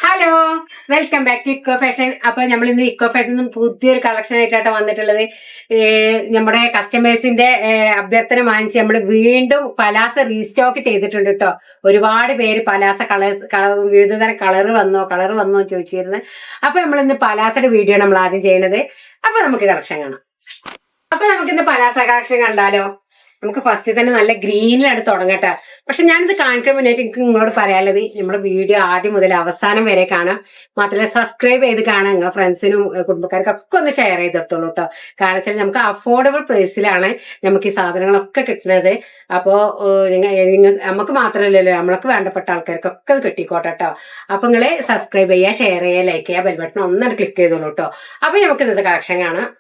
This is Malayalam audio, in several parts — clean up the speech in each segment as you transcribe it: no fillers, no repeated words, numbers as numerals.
Hello, welcome back to eco fashion. അപ്പൊ നമ്മൾ ഇന്ന് ഇക്കോ ഫാഷൻ പുതിയൊരു കളക്ഷൻ ആയിട്ടാണ് വന്നിട്ടുള്ളത്. നമ്മുടെ കസ്റ്റമേഴ്സിന്റെ അഭ്യർത്ഥന മാനിച്ച് നമ്മൾ വീണ്ടും പലാസ റീസ്റ്റോക്ക് ചെയ്തിട്ടുണ്ട് കേട്ടോ. ഒരുപാട് പേര് പലാസ വിവിധതരം കളർ വന്നോ ചോദിച്ചിരുന്നത്. അപ്പൊ നമ്മൾ ഇന്ന് പലാസയുടെ വീഡിയോ നമ്മൾ ആദ്യം ചെയ്യുന്നത്. അപ്പൊ നമുക്ക് കളക്ഷൻ കാണാം. അപ്പൊ നമുക്ക് ഇന്ന് പലാസ കളക്ഷൻ കണ്ടാലോ. നമുക്ക് ഫസ്റ്റ് തന്നെ നല്ല ഗ്രീനിലാണ് തുടങ്ങട്ടെ. പക്ഷെ ഞാനിത് കാണിക്കാൻ മുന്നേറ്റ് എനിക്ക് നിങ്ങളോട് പറയാനുള്ളത്, നമ്മുടെ വീഡിയോ ആദ്യം മുതൽ അവസാനം വരെ കാണാം. മാത്രമല്ല സബ്സ്ക്രൈബ് ചെയ്ത് കാണാം. നിങ്ങളുടെ ഫ്രണ്ട്സിനും കുടുംബക്കാർക്കൊക്കെ ഒന്ന് ഷെയർ ചെയ്തെടുത്തോളൂ കേട്ടോ. കാരണം വെച്ചാൽ നമുക്ക് അഫോർഡബിൾ പ്രൈസിലാണ് നമുക്ക് ഈ സാധനങ്ങളൊക്കെ കിട്ടുന്നത്. അപ്പോ നമുക്ക് മാത്രമല്ലല്ലോ, നമ്മൾക്ക് വേണ്ടപ്പെട്ട ആൾക്കാർക്കൊക്കെ കിട്ടിക്കോട്ടെ കേട്ടോ. അപ്പൊ നിങ്ങള് സബ്സ്ക്രൈബ് ചെയ്യുക, ഷെയർ ചെയ്യുക, ലൈക്ക് ചെയ്യുക, ബെൽ ബട്ടൺ ഒന്നാണ് ക്ലിക്ക് ചെയ്തോളൂ കേട്ടോ. അപ്പൊ നമുക്ക് ഇന്നത്തെ കളക്ഷൻ കാണാം.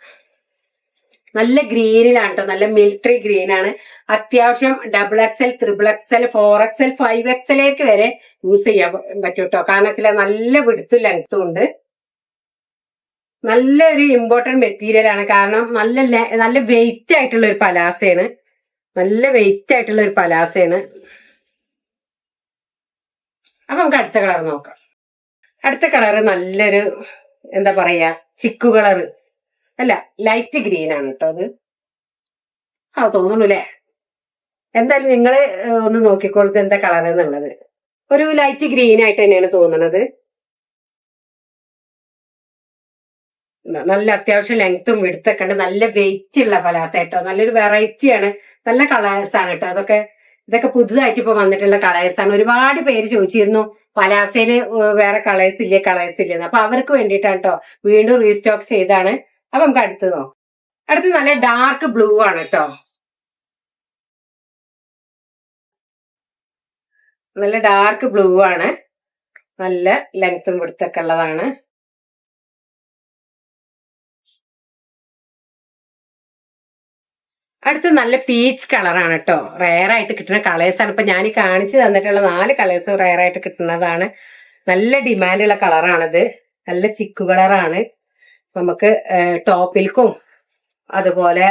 നല്ല ഗ്രീനിലാണ് കേട്ടോ, നല്ല മിലിറ്ററി ഗ്രീൻ ആണ്. അത്യാവശ്യം XXL, XXL, 4XL, 5XL വരെ യൂസ് ചെയ്യാൻ പറ്റും കേട്ടോ. കാരണം വെച്ചാൽ നല്ല വിടുത്തും ലെങ്ത്തും ഉണ്ട്. നല്ലൊരു ഇമ്പോർട്ടന്റ് മെറ്റീരിയൽ ആണ്. കാരണം നല്ല വെയിറ്റ് ആയിട്ടുള്ള ഒരു പലാസയാണ്. അപ്പൊ നമുക്ക് അടുത്ത കളർ നോക്കാം. അടുത്ത കളർ നല്ലൊരു എന്താ പറയാ, ചിക്കു കളറ് അല്ല, ലൈറ്റ് ഗ്രീൻ ആണ് കേട്ടോ. അത് തോന്നുന്നു അല്ലേ. എന്തായാലും നിങ്ങള് ഒന്ന് നോക്കിക്കോളത് എന്താ കളർ എന്നുള്ളത്. ഒരു ലൈറ്റ് ഗ്രീൻ ആയിട്ട് തന്നെയാണ് തോന്നുന്നത്. നല്ല അത്യാവശ്യം ലെങ്ത്തും വിടുത്തൊക്കെ ഉണ്ട്. നല്ല വെയിറ്റ് ഉള്ള പലാസ കേട്ടോ. നല്ലൊരു വെറൈറ്റിയാണ്. നല്ല കളേഴ്സ് ആണ് കേട്ടോ. ഇതൊക്കെ പുതുതായിട്ട് ഇപ്പൊ വന്നിട്ടുള്ള കളേഴ്സ് ആണ്. ഒരുപാട് പേര് ചോദിച്ചിരുന്നു പലാസയില് വേറെ കളേഴ്സ് ഇല്ലേ. അപ്പൊ അവർക്ക് വേണ്ടിയിട്ടാണ് കേട്ടോ വീണ്ടും റീസ്റ്റോക്ക് ചെയ്താണ്. അപ്പൊ നമുക്ക് അടുത്ത് നല്ല ഡാർക്ക് ബ്ലൂ ആണ് കേട്ടോ. നല്ല ഡാർക്ക് ബ്ലൂ ആണ്. നല്ല ലെങ്ത്തും വിടുത്തൊക്കെ ഉള്ളതാണ്. അടുത്ത് നല്ല പീച്ച് കളറാണ് കേട്ടോ. റയർ ആയിട്ട് കിട്ടുന്ന കളേഴ്സാണ്. ഇപ്പൊ ഞാൻ ഈ കാണിച്ചു തന്നിട്ടുള്ള 4 കളേഴ്സ് റയർ ആയിട്ട് കിട്ടുന്നതാണ്. നല്ല ഡിമാൻഡുള്ള കളറാണിത്. നല്ല ചിക്കു കളറാണ്. നമുക്ക് ടോപ്പിൽക്കും അതുപോലെ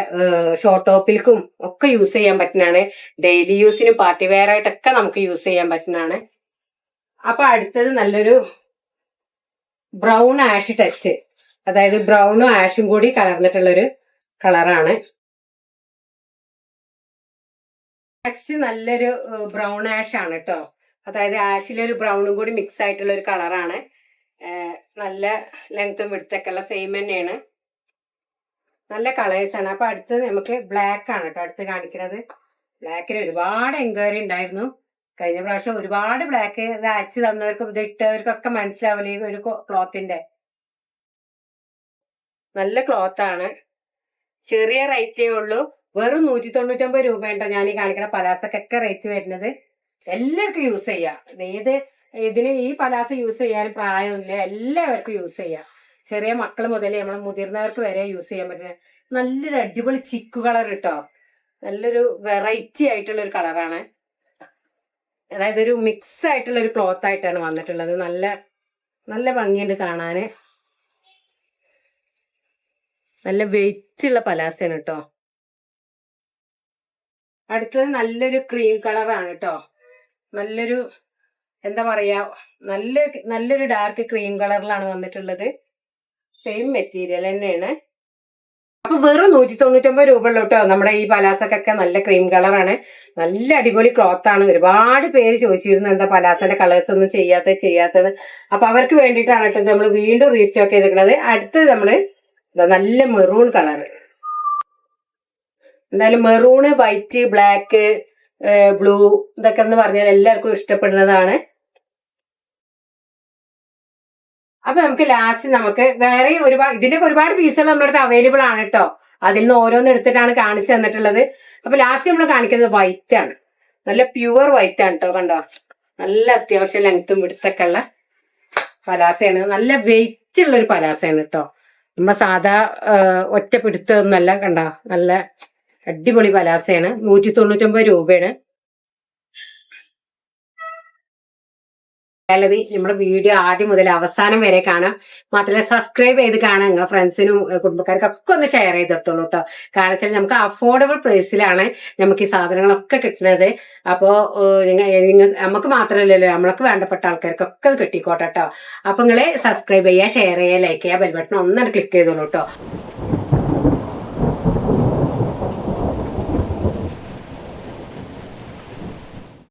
ഷോർട്ട് ടോപ്പിൽക്കും ഒക്കെ യൂസ് ചെയ്യാൻ പറ്റുന്നതാണ്. ഡെയിലി യൂസിനും പാർട്ടി വെയർ ആയിട്ടൊക്കെ നമുക്ക് യൂസ് ചെയ്യാൻ പറ്റുന്നതാണ്. അപ്പൊ അടുത്തത് നല്ലൊരു ബ്രൗൺ ആഷ് ടച്ച്, അതായത് ബ്രൗണും ആഷും കൂടി കലർന്നിട്ടുള്ളൊരു കളറാണ്. നെക്സ്റ്റ് നല്ലൊരു ബ്രൗൺ ആഷ് ആണ് കേട്ടോ. അതായത് ആഷിലൊരു ബ്രൗണും കൂടി മിക്സ് ആയിട്ടുള്ള ഒരു കളറാണ്. നല്ല ലെങ്ത്തും വിടുത്തൊക്കെ ഉള്ള സെയിം തന്നെയാണ്. നല്ല കളേഴ്സ് ആണ്. അപ്പൊ അടുത്തത് നമുക്ക് ബ്ലാക്ക് ആണ് കേട്ടോ അടുത്ത് കാണിക്കുന്നത്. ബ്ലാക്കിന് ഒരുപാട് എൻക്വയറി ഉണ്ടായിരുന്നു. കഴിഞ്ഞ പ്രാവശ്യം ഒരുപാട് ബ്ലാക്ക് ഇത് അയച്ചു തന്നവർക്കും ഇത് ഇട്ടവർക്കൊക്കെ മനസ്സിലാവില്ല ഈ ഒരു ക്ലോത്തിന്റെ. നല്ല ക്ലോത്ത് ആണ്. ചെറിയ റേറ്റേ ഉള്ളൂ. വെറും 199 രൂപ ഉണ്ടോ ഞാൻ ഈ കാണിക്കുന്ന പലാസക്കൊക്കെ റേറ്റ് വരുന്നത്. എല്ലാവർക്കും യൂസ് ചെയ്യാം. ഇതിന് ഈ പലാസ യൂസ് ചെയ്യാൻ പ്രായമില്ല, എല്ലാവർക്കും യൂസ് ചെയ്യാം. ചെറിയ മക്കൾ മുതൽ നമ്മൾ മുതിർന്നവർക്ക് വരെ യൂസ് ചെയ്യാൻ പറ്റുന്ന നല്ലൊരു അടിപൊളി ചിക്കു കളർ കേട്ടോ. നല്ലൊരു വെറൈറ്റി ആയിട്ടുള്ള ഒരു കളറാണ്. അതായത് ഒരു മിക്സ് ആയിട്ടുള്ള ഒരു ക്ലോത്ത് ആയിട്ടാണ് വന്നിട്ടുള്ളത്. നല്ല ഭംഗിയുണ്ട് കാണാന്. നല്ല വെയിറ്റ് ഉള്ള പലാസയാണ് കേട്ടോ. അടുത്തത് നല്ലൊരു ക്രീം കളറാണ് കേട്ടോ. നല്ലൊരു എന്താ പറയാ, നല്ലൊരു ഡാർക്ക് ക്രീം കളറിലാണ് വന്നിട്ടുള്ളത്. സെയിം മെറ്റീരിയൽ തന്നെയാണ്. അപ്പൊ വെറും 199 രൂപ ഉള്ളൂ കേട്ടോ നമ്മുടെ ഈ പലാസക്കൊക്കെ. നല്ല ക്രീം കളറാണ്. നല്ല അടിപൊളി ക്ലോത്ത് ആണ്. ഒരുപാട് പേര് ചോദിച്ചിരുന്നു എന്താ പലാസന്റെ കളേഴ്സ് ഒന്നും ചെയ്യാത്തത്. അപ്പൊ അവർക്ക് വേണ്ടിയിട്ടാണ് കേട്ടോ നമ്മൾ വീണ്ടും റീസ്റ്റോക്ക് ചെയ്തിരിക്കുന്നത്. അടുത്തത് നമ്മള് നല്ല മെറൂൺ കളർ. എന്തായാലും മെറൂണ്, വൈറ്റ്, ബ്ലാക്ക്, ബ്ലൂ ഇതൊക്കെ എന്ന് പറഞ്ഞാൽ എല്ലാവർക്കും ഇഷ്ടപ്പെടുന്നതാണ്. അപ്പൊ നമുക്ക് ലാസ്റ്റ് നമുക്ക് വേറെ ഇതിന്റെയൊക്കെ ഒരുപാട് പീസുകൾ നമ്മുടെ അടുത്ത് അവൈലബിൾ ആണ് കേട്ടോ. അതിൽ നിന്ന് ഓരോന്ന് എടുത്തിട്ടാണ് കാണിച്ചു തന്നിട്ടുള്ളത്. അപ്പൊ ലാസ്റ്റ് നമ്മൾ കാണിക്കുന്നത് വൈറ്റ് ആണ്. നല്ല പ്യുവർ വൈറ്റ് ആണ് കേട്ടോ. കണ്ടോ, നല്ല അത്യാവശ്യം ലെങ്ത്തും വിടുത്തൊക്കെ ഉള്ള പലാസയാണ്. നല്ല വെയിറ്റ് ഉള്ള ഒരു പലാസയാണ് കേട്ടോ. നമ്മ സാധാ ഒറ്റ പിടുത്തൊന്നല്ല. കണ്ടോ, നല്ല അടിപൊളി പലാസയാണ്. 199 രൂപയാണ്. അല്ലാതെ നമ്മുടെ വീഡിയോ ആദ്യം മുതൽ അവസാനം വരെ കാണാം. മാത്രമല്ല സബ്സ്ക്രൈബ് ചെയ്ത് കാണാം. നിങ്ങളുടെ ഫ്രണ്ട്സിനും കുടുംബക്കാർക്കൊക്കെ ഒന്ന് ഷെയർ ചെയ്തെടുത്തോളൂ കേട്ടോ. കാരണം വെച്ചാൽ നമുക്ക് അഫോർഡബിൾ പ്രൈസിലാണ് നമുക്ക് ഈ സാധനങ്ങളൊക്കെ കിട്ടുന്നത്. അപ്പോ നമുക്ക് മാത്രമല്ലല്ലോ, നമ്മൾക്ക് വേണ്ടപ്പെട്ട ആൾക്കാർക്കൊക്കെ കിട്ടിക്കോട്ടെ കേട്ടോ. അപ്പൊ നിങ്ങള് സബ്സ്ക്രൈബ് ചെയ്യുക, ഷെയർ ചെയ്യുക, ലൈക്ക് ചെയ്യുക, ബെൽ ബട്ടൺ ഒന്നാണ് ക്ലിക്ക് ചെയ്തോളൂ കേട്ടോ.